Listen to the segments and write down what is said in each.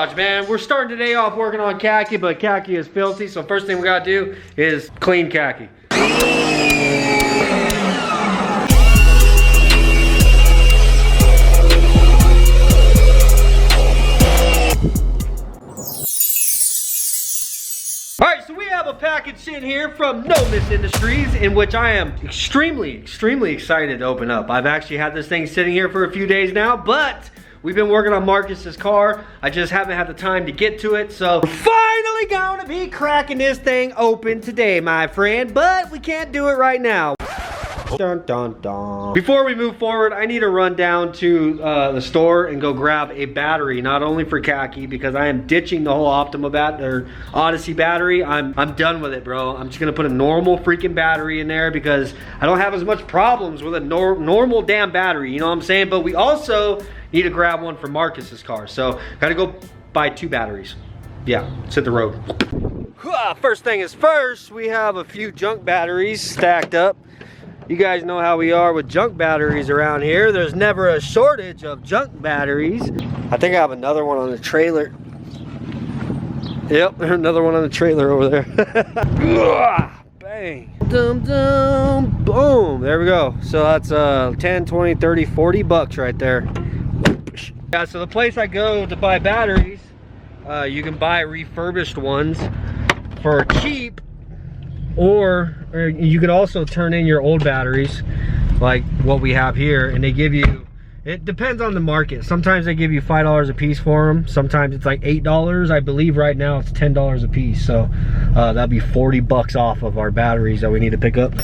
garage, man. We're starting today off working on Khaki, but Khaki is filthy, so first thing we gotta do is clean Khaki. Alright, so we have a package sitting here from Nomis Industries, in which I am extremely excited to open up. I've actually had this thing sitting here for a few days now, but we've been working on Marcus's car. I just haven't had the time to get to it, so we're finally gonna be cracking this thing open today, my friend, but we can't do it right now. Dun, dun, dun. Before we move forward, I need to run down to the store and go grab a battery, not only for Khaki, because I am ditching the whole Odyssey battery. I'm done with it, bro. I'm just gonna put a normal freaking battery in there because I don't have as much problems with a normal damn battery, you know what I'm saying? But we also need to grab one for Marcus's car, so gotta go buy 2 batteries. Yeah, let's hit the road. First thing is first, we have a few junk batteries stacked up. You guys know how we are with junk batteries around here. There's never a shortage of junk batteries. I think I have another one on the trailer. Yep, there's another one on the trailer over there. Bang. Dum, dum, boom. There we go. So that's 10, 20, 30, 40 bucks right there. Yeah, so the place I go to buy batteries, you can buy refurbished ones for cheap. Or you could also turn in your old batteries like what we have here, and they give you, it depends on the market. Sometimes they give you $5 a piece for them. Sometimes it's like $8. I believe right now it's $10 a piece. So that'd be 40 bucks off of our batteries that we need to pick up.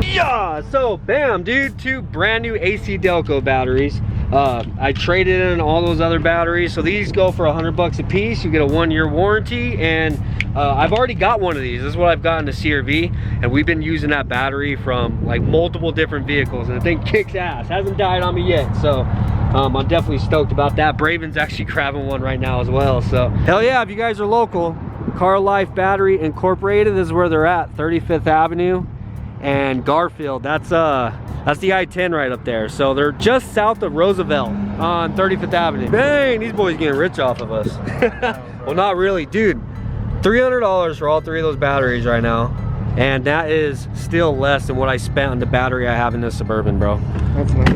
Yeah, so bam, dude, 2 brand new AC Delco batteries. I traded in all those other batteries, so these go for 100 bucks a piece. You get a 1-year warranty, and I've already got one of these. This is what I've gotten to CRV, and we've been using that battery from like multiple different vehicles, and the thing kicks ass. Hasn't died on me yet, so I'm definitely stoked about that. Braven's actually grabbing one right now as well, so hell yeah. If you guys are local, Car Life Battery Incorporated, this is where they're at, 35th Avenue and Garfield. That's the I-10 right up there. So they're just south of Roosevelt on 35th Avenue. Dang, these boys getting rich off of us. Well, not really, dude. $300 for all 3 of those batteries right now, and that is still less than what I spent on the battery I have in this Suburban, bro. That's nice.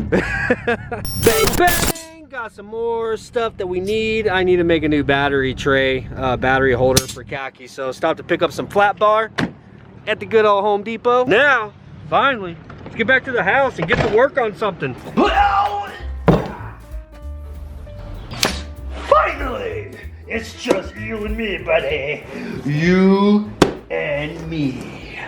Bang, bang. Got some more stuff that we need. I need to make a new battery tray, battery holder for Khaki. So stop to pick up some flat bar at the good old Home Depot. Now, finally, let's get back to the house and get to work on something. Finally! It's just you and me, buddy. You and me.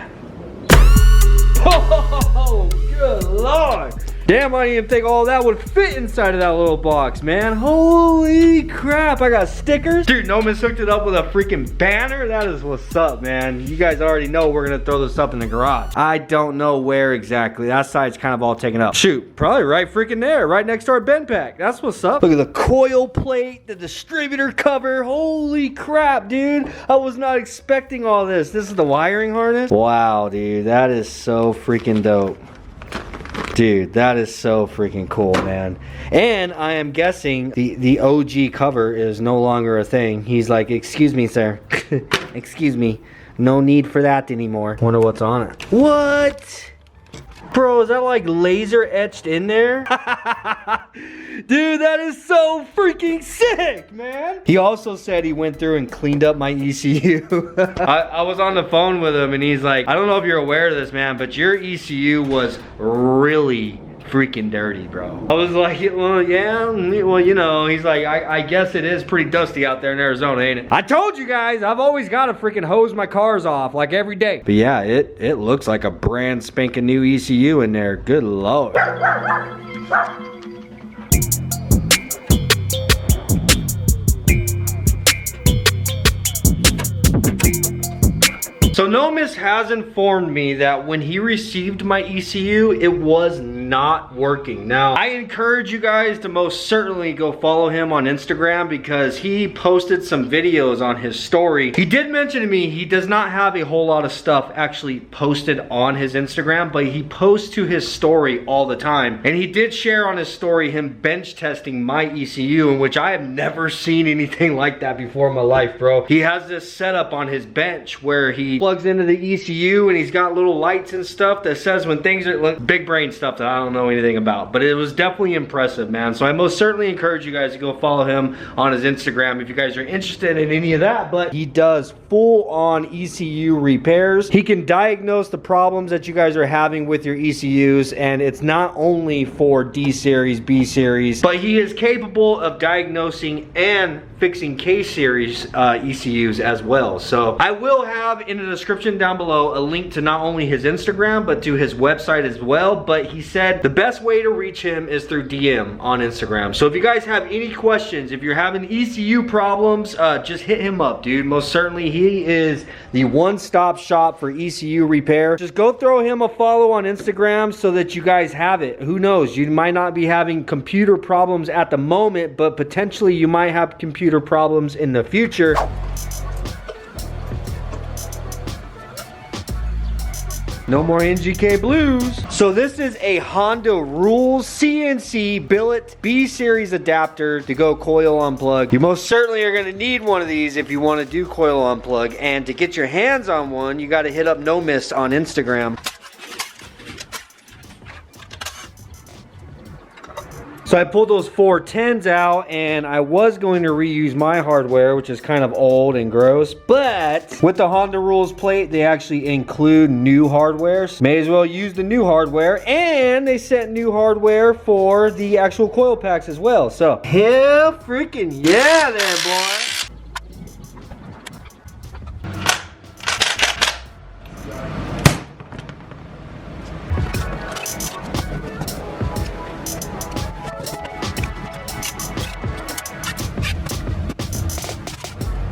Oh, good Lord. Damn, I didn't even think all that would fit inside of that little box, man. Holy crap, I got stickers. Dude, Nomis hooked it up with a freaking banner. That is what's up, man. You guys already know we're gonna throw this up in the garage. I don't know where exactly. That side's kind of all taken up. Shoot, probably right freaking there, right next to our bend pack. That's what's up. Look at the coil plate, the distributor cover. Holy crap, dude. I was not expecting all this. This is the wiring harness. Wow, dude, that is so freaking dope. Dude, that is so freaking cool, man. And I am guessing the OG cover is no longer a thing. He's like, excuse me, sir. Excuse me. No need for that anymore. Wonder what's on it. What? Bro, is that like laser etched in there? Dude, that is so freaking sick, man. He also said he went through and cleaned up my ECU. I was on the phone with him and he's like, I don't know if you're aware of this, man, but your ECU was really freaking dirty, bro. I was like, well, yeah, well, you know, he's like, I guess it is pretty dusty out there in Arizona, ain't it? I told you guys, I've always got to freaking hose my cars off like every day. But yeah, it looks like a brand spanking new ECU in there. Good Lord. So Nomis has informed me that when he received my ECU, it was not working. Now, I encourage you guys to most certainly go follow him on Instagram because he posted some videos on his story. He did mention to me he does not have a whole lot of stuff actually posted on his Instagram, but he posts to his story all the time. And he did share on his story him bench testing my ECU, in which I have never seen anything like that before in my life, bro. He has this setup on his bench where he plugs into the ECU and he's got little lights and stuff that says when things are big brain stuff that I don't know anything about, but it was definitely impressive, man. So I most certainly encourage you guys to go follow him on his Instagram if you guys are interested in any of that. But he does full-on ECU repairs. He can diagnose the problems that you guys are having with your ECUs, and it's not only for D series, B series, but he is capable of diagnosing and fixing K series ECUs as well. So I will have in the description down below a link to not only his Instagram but to his website as well. But he said the best way to reach him is through DM on Instagram. So if you guys have any questions, if you're having ECU problems, just hit him up, dude. Most certainly he is the one-stop shop for ECU repair. Just go throw him a follow on Instagram so that you guys have it. Who knows, you might not be having computer problems at the moment, but potentially you might have computer problems in the future. No more NGK blues. So this is a Honda Rules CNC billet B series adapter to go coil unplug. You most certainly are gonna need one of these if you wanna do coil unplug. And to get your hands on one, you gotta hit up Nomis on Instagram. So I pulled those 410s out, and I was going to reuse my hardware, which is kind of old and gross, but with the Honda Rules plate, they actually include new hardware. So may as well use the new hardware, and they sent new hardware for the actual coil packs as well. So hell freaking yeah there, boy.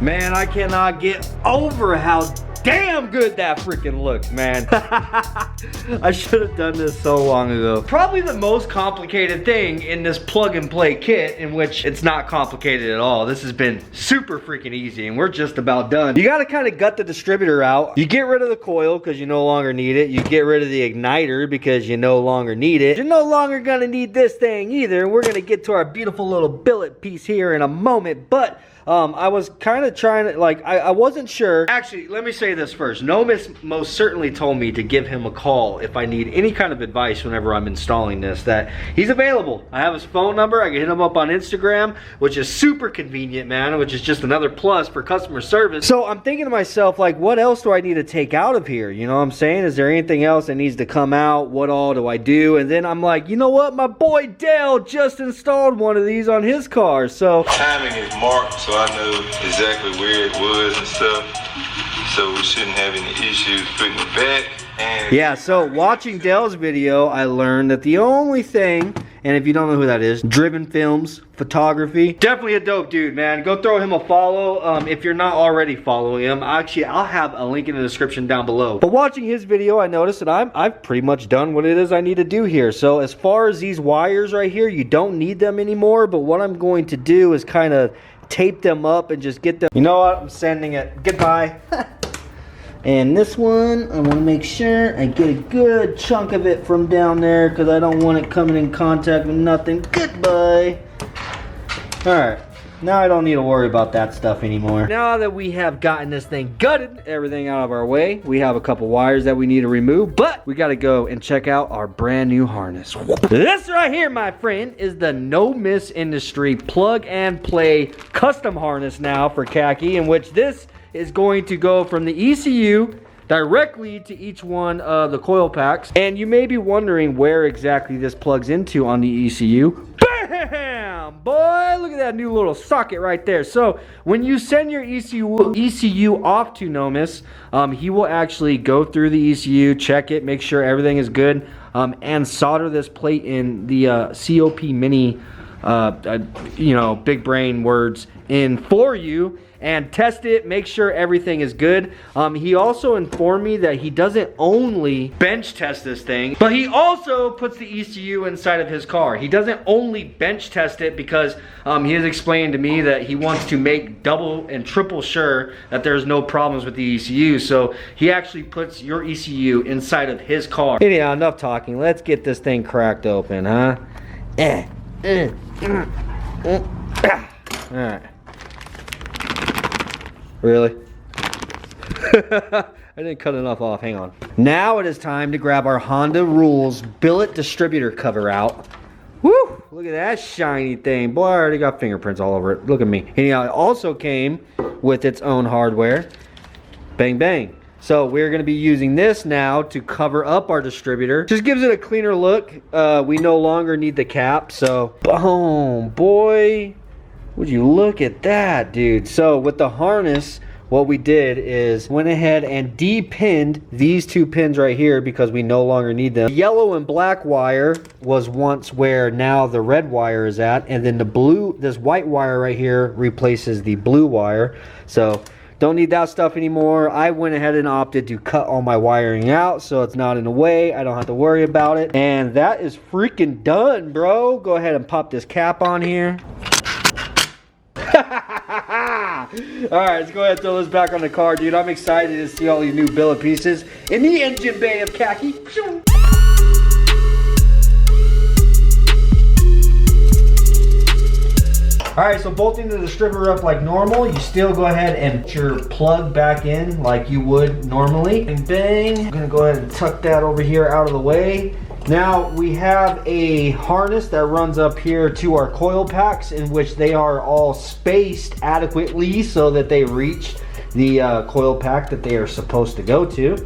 Man, I cannot get over how damn good that freaking looks, man. I should have done this so long ago. Probably the most complicated thing in this plug and play kit, in which it's not complicated at all. This has been super freaking easy, and we're just about done. You gotta kind of gut the distributor out. You get rid of the coil because you no longer need it. You get rid of the igniter because you no longer need it. You're no longer gonna need this thing either. We're gonna get to our beautiful little billet piece here in a moment, but I was kind of trying to, like, I wasn't sure. Actually, let me say this first. Nomis most certainly told me to give him a call if I need any kind of advice whenever I'm installing this, that he's available. I have his phone number. I can hit him up on Instagram, which is super convenient, man, which is just another plus for customer service. So I'm thinking to myself, like, what else do I need to take out of here? You know what I'm saying? Is there anything else that needs to come out? What all do I do? And then I'm like, you know what? My boy Dale just installed one of these on his car. So timing is marked, so I know exactly where it was and stuff, so we shouldn't have any issues putting it back. And yeah, so watching Dale's video, I learned that the only thing, and if you don't know who that is, Driven Films Photography, definitely a dope dude, man. Go throw him a follow if you're not already following him. Actually, I'll have a link in the description down below. But watching his video, I noticed that I've pretty much done what it is I need to do here. So as far as these wires right here, you don't need them anymore, but what I'm going to do is kind of tape them up and just get them. You know what? I'm sending it. Goodbye. And this one, I want to make sure I get a good chunk of it from down there because I don't want it coming in contact with nothing. Goodbye. Alright. Now I don't need to worry about that stuff anymore. Now that we have gotten this thing gutted, everything out of our way, we have a couple wires that we need to remove, but we got to go and check out our brand new harness. This right here, my friend, is the Nomis Industries plug and play custom harness now for Khaki, in which this is going to go from the ECU directly to each one of the coil packs. And you may be wondering where exactly this plugs into on the ECU. Bam! Boy, look at that new little socket right there. So when you send your ECU off to Nomis, he will actually go through the ECU, check it, make sure everything is good, and solder this plate in the COP Mini, you know, big brain words, in for you and test it, make sure everything is good. He also informed me that he doesn't only bench test this thing, but he also puts the ECU inside of his car. He doesn't only bench test it because he has explained to me that he wants to make double and triple sure that there's no problems with the ECU. So he actually puts your ECU inside of his car. Anyhow, enough talking. Let's get this thing cracked open, huh? All right. Really? I didn't cut enough off, hang on. Now it is time to grab our Honda Rules billet distributor cover out. Woo! Look at that shiny thing. Boy, I already got fingerprints all over it. Look at me. Anyhow, it also came with its own hardware. Bang, bang. So we're gonna be using this now to cover up our distributor. Just gives it a cleaner look. We no longer need the cap, so boom, boy. Would you look at that, dude? So with the harness, what we did is went ahead and de-pinned these two pins right here because we no longer need them. The yellow and black wire was once where now the red wire is at, and then the blue, this white wire right here replaces the blue wire. So don't need that stuff anymore. I went ahead and opted to cut all my wiring out so it's not in the way. I don't have to worry about it. And that is freaking done, bro. Go ahead and pop this cap on here. Alright, let's go ahead and throw this back on the car, dude. I'm excited to see all these new billet pieces in the engine bay of Khaki. Alright, so bolting the distributor up like normal, you still go ahead and put your plug back in like you would normally. And bang, I'm gonna go ahead and tuck that over here out of the way. Now we have a harness that runs up here to our coil packs, in which they are all spaced adequately so that they reach the coil pack that they are supposed to go to.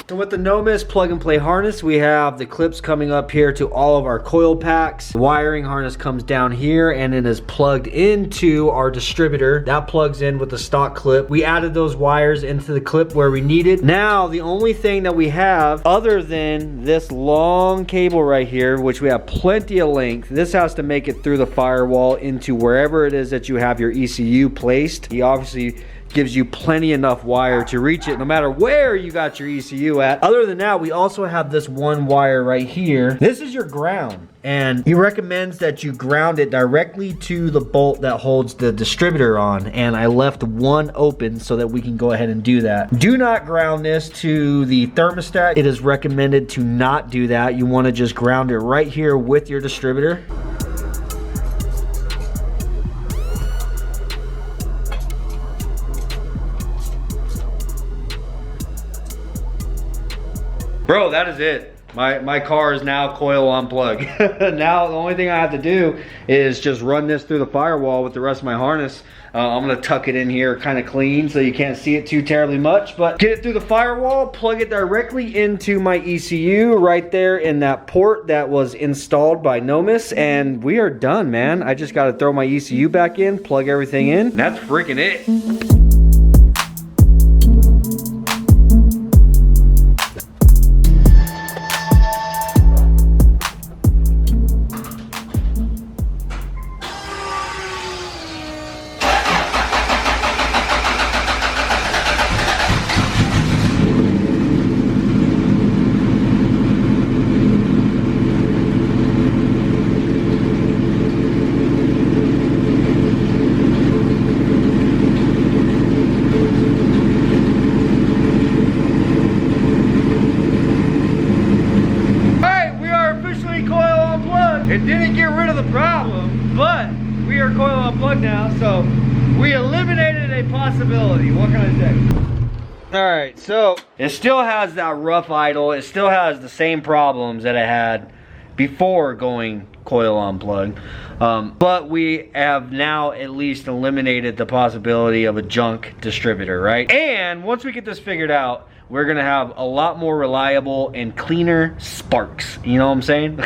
So with the Nomis plug and play harness, we have the clips coming up here to all of our coil packs. The wiring harness comes down here and it is plugged into our distributor. That plugs in with the stock clip. We added those wires into the clip where we needed. Now, the only thing that we have other than this long cable right here, which we have plenty of length, this has to make it through the firewall into wherever it is that you have your ECU placed. He obviously gives you plenty enough wire to reach it no matter where you got your ECU at. Other than that, we also have this one wire right here. This is your ground, and he recommends that you ground it directly to the bolt that holds the distributor on, and I left one open so that we can go ahead and do that. Do not ground this to the thermostat. It is recommended to not do that. You want to just ground it right here with your distributor. Bro, that is it. My car is now coil on plug. Now the only thing I have to do is just run this through the firewall with the rest of my harness. I'm gonna tuck it in here kind of clean so you can't see it too terribly much, but get it through the firewall, plug it directly into my ECU right there in that port that was installed by Nomis, and we are done, man. I just gotta throw my ECU back in, plug everything in. That's freaking it. It didn't get rid of the problem, but we are coil unplugged now, so we eliminated a possibility. What can I say? Alright, so it still has that rough idle. It still has the same problems that it had before going coil unplugged. But we have now at least eliminated the possibility of a junk distributor, right? And once we get this figured out, we're gonna have a lot more reliable and cleaner sparks. You know what I'm saying?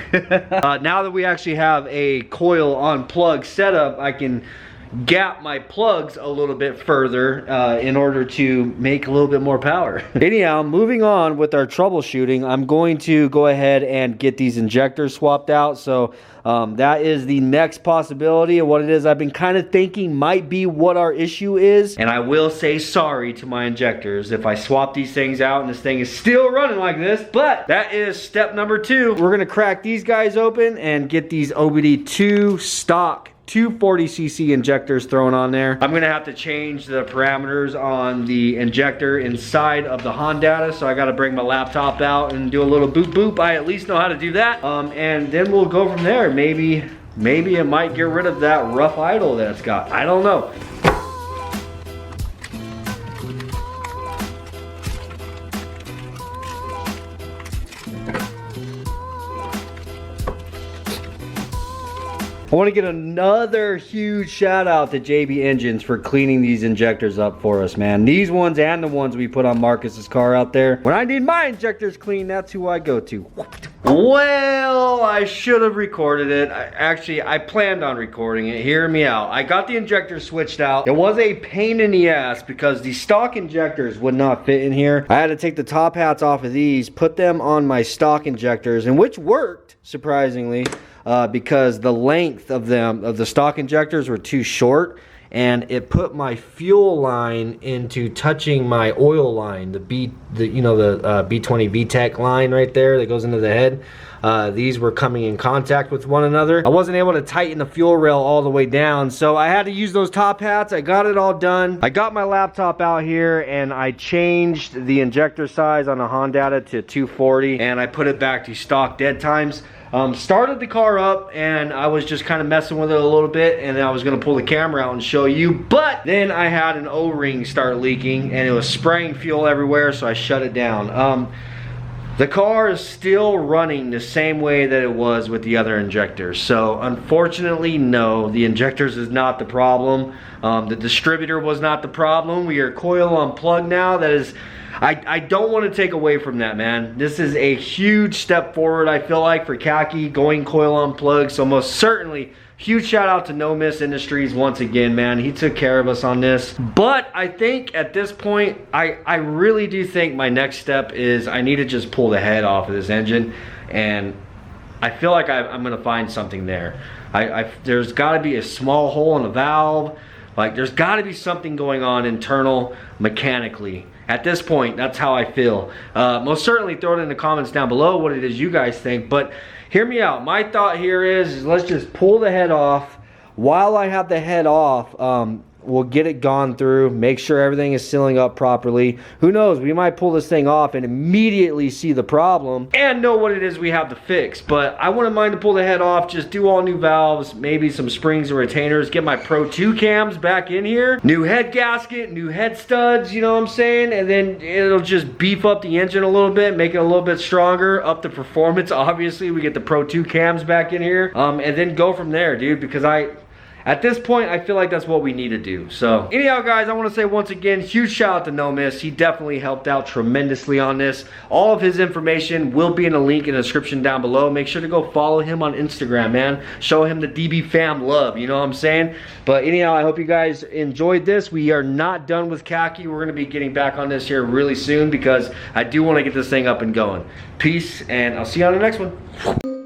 Now that we actually have a coil on plug setup, I can gap my plugs a little bit further in order to make a little bit more power. Anyhow, moving on with our troubleshooting, I'm going to go ahead and get these injectors swapped out. So that is the next possibility of what it is I've been kind of thinking might be what our issue is. And I will say sorry to my injectors if I swap these things out and this thing is still running like this. But that is step number 2. We're gonna crack these guys open and get these OBD2 stock 240cc injectors thrown on there. I'm gonna have to change the parameters on the injector inside of the Honda, so I gotta bring my laptop out and do a little boop boop. I at least know how to do that. And then we'll go from there. Maybe it might get rid of that rough idle that it's got. I don't know. I want to get another huge shout out to JB Engines for cleaning these injectors up for us, man. These ones and the ones we put on Marcus's car out there. When I need my injectors cleaned, that's who I go to. Well, I should have recorded it. I planned on recording it. Hear me out. I got the injectors switched out. It was a pain in the ass because the stock injectors would not fit in here. I had to take the top hats off of these, put them on my stock injectors, and which worked, surprisingly. Because the length of the stock injectors were too short, and it put my fuel line into touching my oil line, the B20 VTEC line right there that goes into the head. These were coming in contact with one another. I wasn't able to tighten the fuel rail all the way down, so I had to use those top hats. I got it all done. I got my laptop out here and I changed the injector size on a Honda to 240, and I put it back to stock dead times. Started the car up and I was just kind of messing with it a little bit, and then I was gonna pull the camera out and show you, but then I had an O-ring start leaking and it was spraying fuel everywhere, so I shut it down. The car is still running the same way that it was with the other injectors. So unfortunately, no, the injectors is not the problem. The distributor was not the problem. We are coil unplugged now. That is, I don't want to take away from that, man. This is a huge step forward, I feel like, for Khaki going coil unplugged. So most certainly, huge shout out to Nomis Industries once again, man. He took care of us on this. But I think at this point, I really do think my next step is I need to just pull the head off of this engine, and I feel like I'm gonna find something there. There's gotta be a small hole in the valve. Like, there's gotta be something going on internal mechanically. At this point, that's how I feel. Most certainly throw it in the comments down below what it is you guys think, but hear me out. My thought here is let's just pull the head off. While I have the head off, we'll get it gone through, make sure everything is sealing up properly. Who knows, we might pull this thing off and immediately see the problem and know what it is we have to fix. But I wouldn't mind to pull the head off, just do all new valves, maybe some springs and retainers, get my Pro 2 cams back in here, new head gasket, new head studs, you know what I'm saying? And then it'll just beef up the engine a little bit, make it a little bit stronger, up the performance. Obviously, we get the Pro 2 cams back in here, and then go from there, dude, because at this point, I feel like that's what we need to do. So anyhow, guys, I want to say once again, huge shout out to Nomis. He definitely helped out tremendously on this. All of his information will be in a link in the description down below. Make sure to go follow him on Instagram, man. Show him the Dbfam love, you know what I'm saying? But anyhow, I hope you guys enjoyed this. We are not done with Khaki. We're going to be getting back on this here really soon because I do want to get this thing up and going. Peace, and I'll see you on the next one.